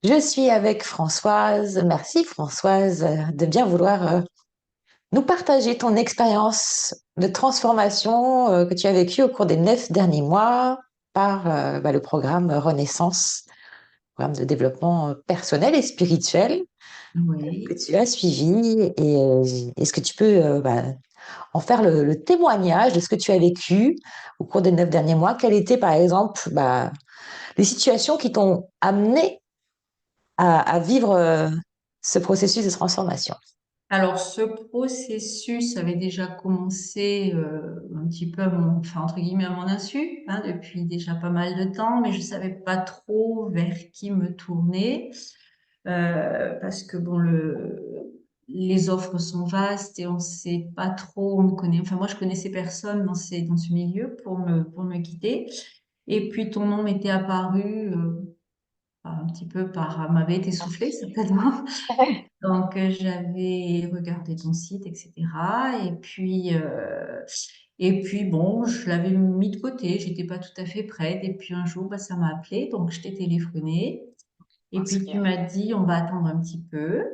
Je suis avec Françoise. Merci Françoise de bien vouloir nous partager ton expérience de transformation que tu as vécue au cours des 9 derniers mois par le programme Renaissance, programme de développement personnel et spirituel que Oui. tu as suivi. Et est-ce que tu peux en faire le témoignage de ce que tu as vécu au cours des 9 derniers mois? Quelles étaient par exemple les situations qui t'ont amené à vivre ce processus de transformation? Alors, ce processus avait déjà commencé un petit peu, enfin, entre guillemets, à mon insu, hein, depuis déjà pas mal de temps, mais je savais pas trop vers qui me tourner, parce que bon, les offres sont vastes et on sait pas trop, on connaît, enfin, moi, je connaissais personne dans ce milieu pour me guider. Et puis, ton nom m'était apparu, un petit peu m'avait été soufflé, certainement. Donc, j'avais regardé ton site, etc. Et puis bon, je l'avais mis de côté, j'étais pas tout à fait prête. Et puis un jour, bah, ça m'a appelé, donc je t'ai téléphoné. Et puis tu m'as dit, on va attendre un petit peu.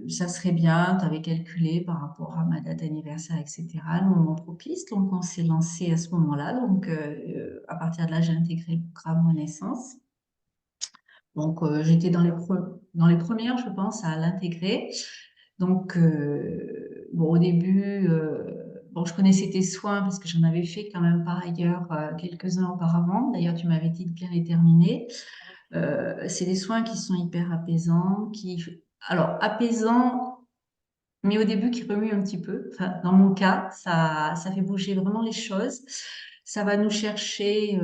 Ça serait bien, tu avais calculé par rapport à ma date anniversaire, etc., le moment propice. Donc, on s'est lancé à ce moment-là. Donc, à partir de là, j'ai intégré le programme Renaissance. Donc, j'étais dans les premières, je pense, à l'intégrer. Donc, bon, au début, bon, je connaissais tes soins parce que j'en avais fait quand même par ailleurs quelques-uns auparavant. D'ailleurs, tu m'avais dit de bien les terminer. C'est des soins qui sont hyper apaisants, alors, apaisants, mais au début qui remuent un petit peu. Enfin, dans mon cas, ça fait bouger vraiment les choses. Ça va nous chercher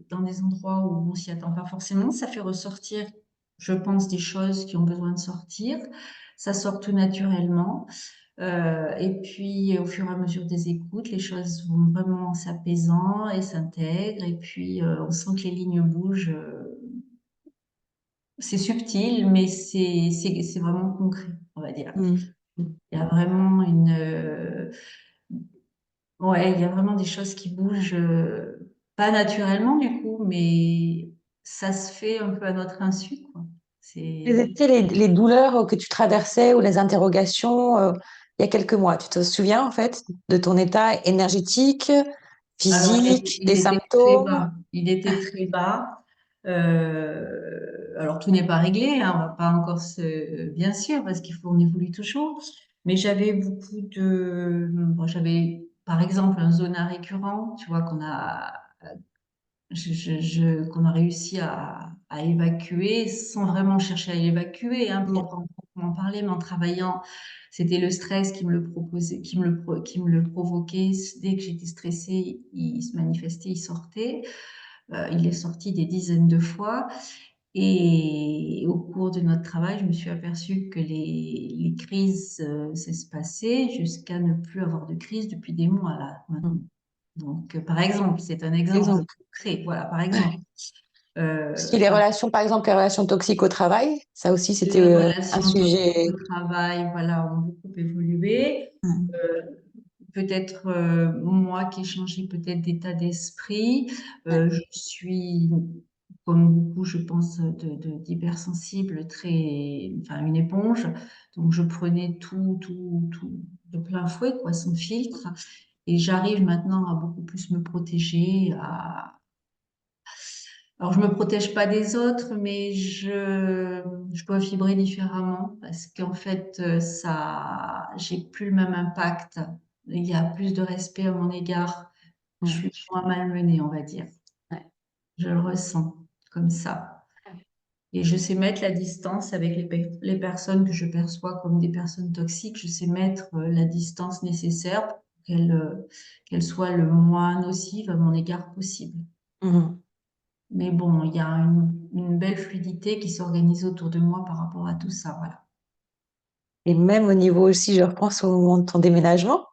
dans des endroits où on s'y attend pas forcément. Ça fait ressortir, je pense, des choses qui ont besoin de sortir. Ça sort tout naturellement. Et puis, au fur et à mesure des écoutes, les choses vont vraiment s'apaisant et s'intègrent. Et puis, on sent que les lignes bougent. C'est subtil, mais c'est vraiment concret, on va dire. Mm. Il y a vraiment ouais, il y a vraiment des choses qui bougent, pas naturellement du coup, mais ça se fait un peu à notre insu, quoi. Quelles C'est étaient les douleurs que tu traversais ou les interrogations il y a quelques mois? Tu te souviens en fait de ton état énergétique, Alors, physique, des il était très symptômes? bas. Il était très bas. Alors, tout n'est pas réglé, hein, on va pas encore bien sûr, parce on évolue toujours. Mais j'avais bon, j'avais, par exemple, un zona récurrent, tu vois, qu'on a réussi à évacuer sans vraiment chercher à l'évacuer, hein, Mm. proprement parler, mais en travaillant. C'était le stress qui me le proposait, qui me le provoquait. Dès que j'étais stressée, il se manifestait, il sortait. Il est sorti des dizaines de fois. Et au cours de notre travail, je me suis aperçue que les crises s'espaçaient jusqu'à ne plus avoir de crise depuis des mois là Mm. maintenant. Donc, par exemple, c'est un Par exemple exemple. concret. Voilà, par exemple. Ouais. Parce que les Par relations, par exemple, les relations toxiques au travail, ça aussi c'était les un relations toxiques sujet. au travail, voilà, ont beaucoup évolué. Mm. Euh, Peut-être moi qui ai changé peut-être d'état d'esprit, je suis, comme beaucoup, je pense, d'hypersensible, enfin, une éponge. Donc, je prenais tout de plein fouet, quoi, sans filtre. Et j'arrive maintenant à beaucoup plus me protéger, alors, je me protège pas des autres, mais je dois vibrer différemment parce qu'en fait, j'ai plus le même impact. Il y a plus de respect à mon égard. Je Mm. suis moins malmenée, on va dire. Ouais. Je le ressens comme ça. Et je sais mettre la distance avec les personnes que je perçois comme des personnes toxiques. Je sais mettre la distance nécessaire pour qu'elles soient le moins nocives à mon égard possible. Mm. Mais bon, il y a une belle fluidité qui s'organise autour de moi par rapport à tout ça, voilà. Et même au niveau aussi, je repense au moment de ton déménagement.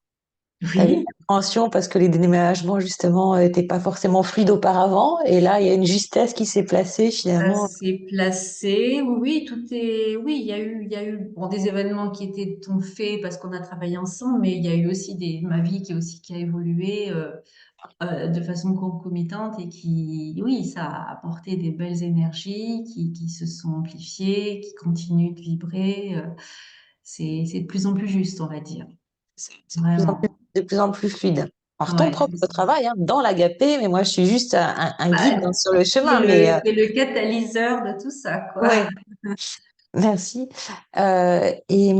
Tu avais une Oui, appréhension parce que les déménagements, justement, n'étaient pas forcément fluides auparavant. Et là, il y a une justesse qui s'est placée, ça finalement. s'est placé. Oui, oui, oui, il y a eu bon, des événements qui ont fait parce qu'on a travaillé ensemble, mais il y a eu aussi ma vie qui a évolué. de façon concomitante et qui, oui, ça a apporté des belles énergies qui se sont amplifiées, qui continuent de vibrer. C'est de plus en plus juste, on va dire. C'est Vraiment. de plus en plus fluide. Alors, ton Ouais, propre c'est ça. travail, hein, dans l'agapé, mais moi, je suis juste un guide Bah, sur le chemin. Mais qui est le catalyseur de tout ça, quoi. ouais, merci. Et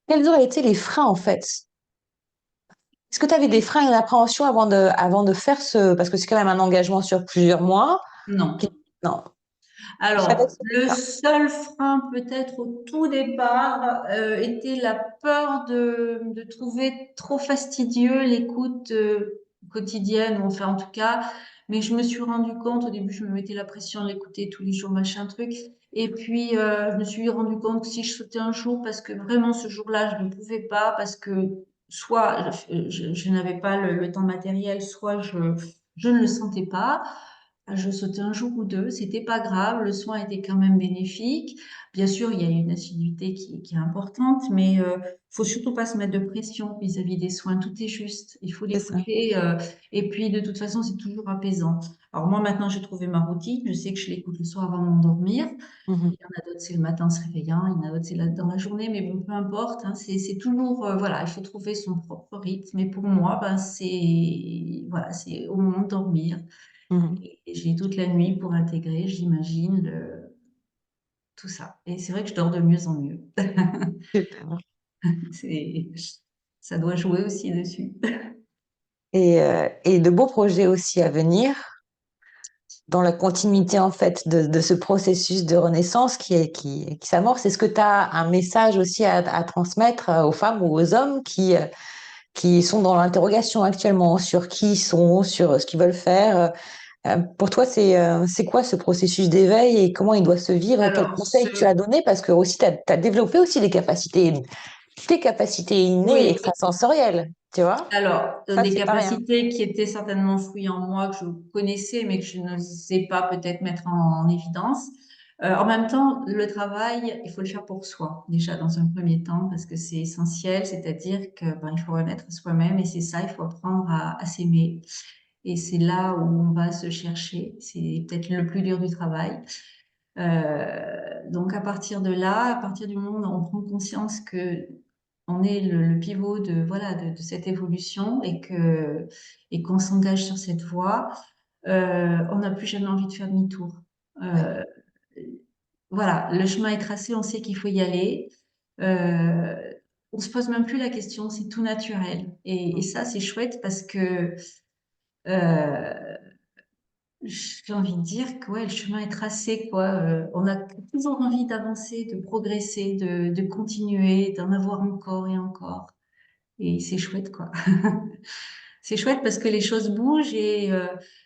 quels auraient été les freins, en fait? Est-ce que tu avais des freins et une appréhension avant de faire ce... Parce que c'est quand même un engagement sur plusieurs mois. Non. Non, il fallait Alors, sauter le ça. seul frein peut-être au tout départ était la peur de trouver trop fastidieux l'écoute quotidienne, ou enfin en tout cas, mais je me suis rendu compte, au début je me mettais la pression de l'écouter tous les jours, machin truc, et puis je me suis rendu compte que si je sautais un jour, parce que vraiment ce jour-là je ne pouvais pas, parce que soit je n'avais pas le temps matériel, soit je ne le sentais pas. Je sautais un jour ou deux, c'était pas grave, le soin était quand même bénéfique. Bien sûr, il y a une assiduité qui est importante, mais faut surtout pas se mettre de pression vis-à-vis des soins. Tout est juste, il faut C'est ça. l'écouter. Et puis, de toute façon, c'est toujours apaisant. Alors moi, maintenant, j'ai trouvé ma routine. Je sais que je l'écoute le soir avant de m'endormir. Mhm. Il y en a d'autres, c'est le matin en se réveillant. Il y en a d'autres, c'est dans la journée. Mais bon, peu importe. Hein, c'est toujours, voilà, il faut trouver son propre rythme. Et pour moi, ben, voilà, c'est au moment de dormir. Mhm. Et j'ai toute la nuit pour intégrer, j'imagine, tout ça. Et c'est vrai que je dors de mieux en mieux. Super. C'est, ça doit jouer aussi dessus. Et de beaux projets aussi à venir, dans la continuité en fait de ce processus de renaissance qui s'amorce. Est-ce que tu as un message aussi à transmettre aux femmes ou aux hommes qui sont dans l'interrogation actuellement sur qui ils sont, sur ce qu'ils veulent faire? Pour toi, c'est quoi ce processus d'éveil et comment il doit se vivre et quels Alors, conseils tu as donné? Parce que aussi, tu as développé aussi des capacités innées oui, extrasensorielles, tu vois? alors, Ça, des c'est pas rien. capacités qui étaient certainement fruits en moi, que je connaissais, mais que je n'osais pas peut-être mettre en évidence. En même temps, le travail, il faut le faire pour soi, déjà dans un premier temps, parce que c'est essentiel, c'est-à-dire que ben, il faut renaître soi-même, et c'est ça, il faut apprendre à s'aimer. Et c'est là où on va se chercher. C'est peut-être le plus dur du travail. Donc à partir de là, à partir du moment où on prend conscience que on est le pivot de voilà de cette évolution et qu'on s'engage sur cette voie, on n'a plus jamais envie de faire demi-tour. Ouais, Euh, voilà, le chemin est tracé, on sait qu'il faut y aller. Euh, on se pose même plus la question, c'est tout naturel. Et ça, c'est chouette parce que euh, j'ai envie de dire que ouais, le chemin est tracé, quoi. On a toujours envie d'avancer, de progresser, de continuer, d'en avoir encore et encore. Et c'est chouette, quoi. C'est chouette parce que les choses bougent et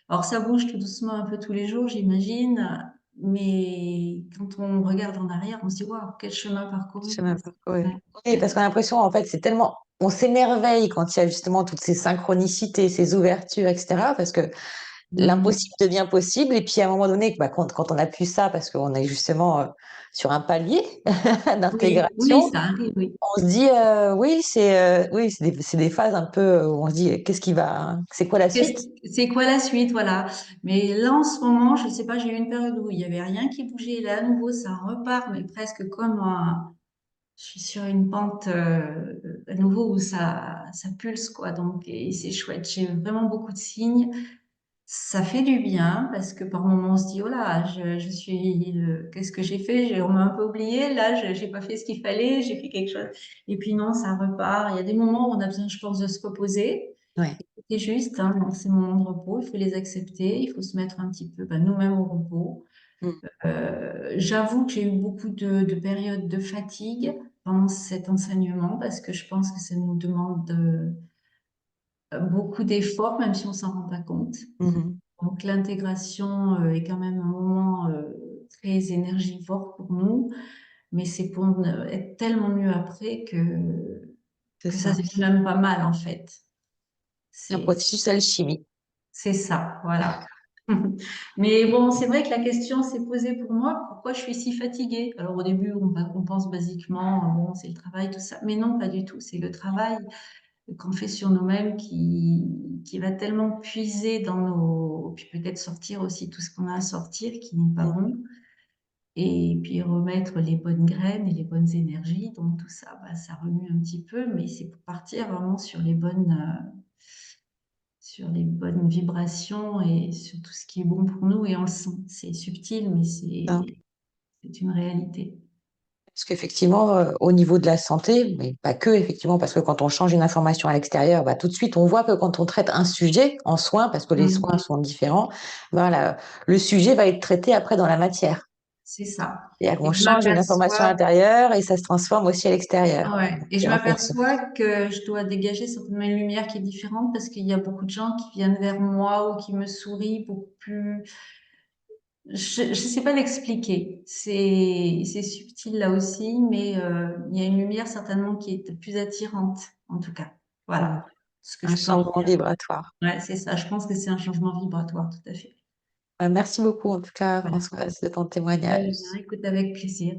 alors ça bouge tout doucement un peu tous les jours, j'imagine. Mais quand on regarde en arrière, on se dit waouh, quel chemin je parcouru, sais quoi. même pas. Ouais. Ouais. Oui, parce qu'on a l'impression, en fait, c'est tellement. On s'émerveille quand il y a justement toutes ces synchronicités, ces ouvertures, etc. Parce que Mhm. l'impossible devient possible. Et puis à un moment donné, bah, quand on a pu ça, parce qu'on est justement sur un palier Oui, oui, d'intégration, ça arrive, oui. on se dit oui, c'est des phases un peu où on se dit qu'est-ce qui va, c'est quoi la suite? C'est quoi la suite, voilà. Mais là, en ce moment, je sais pas, j'ai eu une période où il y avait rien qui bougeait. Là, à nouveau, ça repart, mais presque comme je suis sur une pente à nouveau où ça pulse, quoi. Donc, et c'est chouette. J'ai vraiment beaucoup de signes. Ça fait du bien parce que par moments, on se dit, oh là, je suis, qu'est-ce que j'ai fait? On m'a un peu oublié. Là, j'ai pas fait ce qu'il fallait. J'ai fait quelque chose. Et puis non, ça repart. Il y a des moments où on a besoin, je pense, de se reposer. Ouais. C'est juste, hein, donc ces moments de repos, il faut les accepter, il faut se mettre un petit peu ben, nous-mêmes au repos. Mm. J'avoue que j'ai eu beaucoup de périodes de fatigue pendant cet enseignement parce que je pense que ça nous demande beaucoup d'efforts, même si on s'en rend pas compte. Mhm. Donc l'intégration est quand même un moment très énergivore pour nous, mais c'est pour être tellement mieux après C'est que ça ça. se vit même pas mal en fait. Un C'est processus alchimie. C'est ça, voilà. Mais bon, c'est vrai que la question s'est posée pour moi, pourquoi je suis si fatiguée? Alors au début, on pense basiquement, bon, c'est le travail, tout ça. Mais non, pas du tout. C'est le travail. qu'on fait sur nous-mêmes qui va tellement puiser dans nos, puis peut-être sortir aussi tout ce qu'on a à sortir qui n'est pas Mm. bon, et puis remettre les bonnes graines et les bonnes énergies. Donc tout ça, bah, ça remue un petit peu, mais c'est pour partir vraiment sur les bonnes vibrations et sur tout ce qui est bon pour nous, et on le sent. C'est subtil, mais Ça. c'est une réalité. Parce qu'effectivement, au niveau de la santé, mais pas que, effectivement, parce que quand on change une information à l'extérieur, bah, tout de suite, on voit que quand on traite un sujet en soins, parce que les soins Mm. sont différents, voilà, le sujet va être traité après dans la matière. C'est ça. C'est-à-dire Et qu'on je change une information à m'aperçois, l'intérieur et ça se transforme aussi à l'extérieur. ouais, Donc, et c'est je intéressant. m'aperçois que je dois dégager certainement une lumière qui est différente parce qu'il y a beaucoup de gens qui viennent vers moi ou qui me sourient beaucoup plus. Je ne sais pas l'expliquer. C'est subtil là aussi, mais il y a une lumière certainement qui est plus attirante, en tout cas. Mm. Voilà ce que Un je peux en changement dire. vibratoire. Ouais, c'est ça. Je pense que c'est un changement vibratoire, tout à fait. Merci beaucoup, en tout cas, Voilà. Françoise, de ton Ben, témoignage. écoute, avec plaisir.